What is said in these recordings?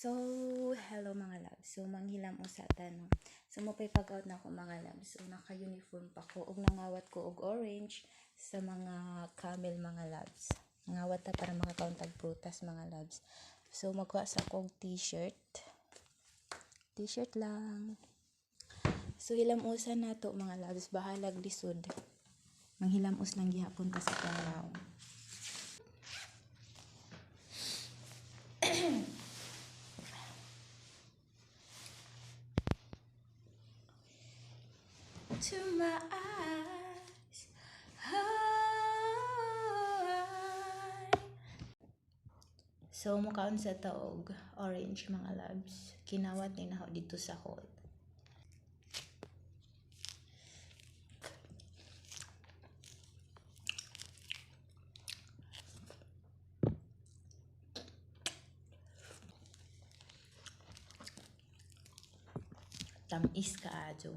So, hello mga loves. So, manghilam o sa tanong. So, mapay pag-out na ako mga loves. So, naka-uniform pa ko. Og nangawat ko og orange sa mga camel mga loves. Nangawat ta para makakauntag prutas mga loves. So, magkuha sa akong t-shirt. T-shirt lang. So, hilam-usan na to mga loves. Bahalag lisod. Manghilam-us lang gihapon ta sa panglaw. To my eyes, so mukaon sa taog orange mga loves, kinawat ni naho dito sa hall. Tamis ka adyo.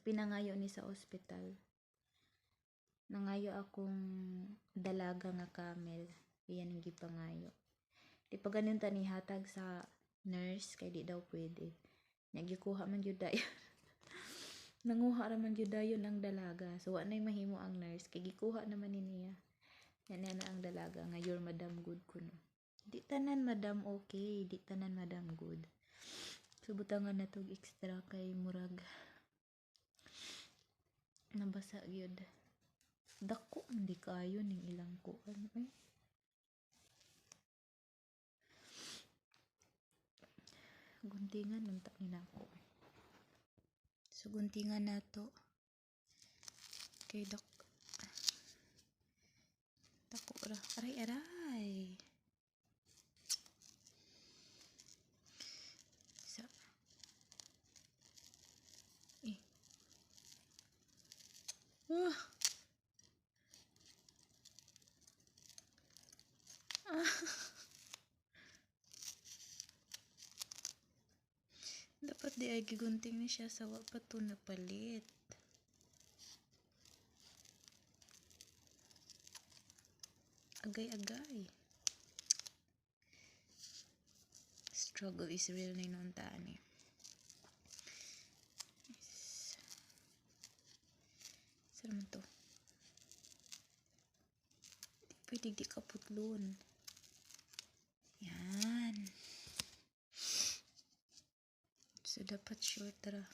Pinangayo ni sa ospital. Nangayo akong dalaga nga camel. Iyan ang gipangayo. Di pa ganun ta ni hatag sa nurse kay di daw pwede. Nagikuha man jud dayon. Nanguha ra man jud dayon ang dalaga. So wa nay mahimo ang nurse kay gikuha naman ni niya. Yan na ang dalaga nga your madam good kuno. Di tanan madam okay, di tanan madam good. So butangan na tog extra kay murag nabasa gyud. Dako hindi kayo ning ilang kuan ay. Guntingan unta ni nako. So guntingan nato. Kay dako ra. Aray. Sa dapat di ay gigunting ni siya sa wa pa to napalit. Agay. Struggle is real na noon taan eh. Saan man to? Pwede di kaputlon. Yan. So dapat short ra.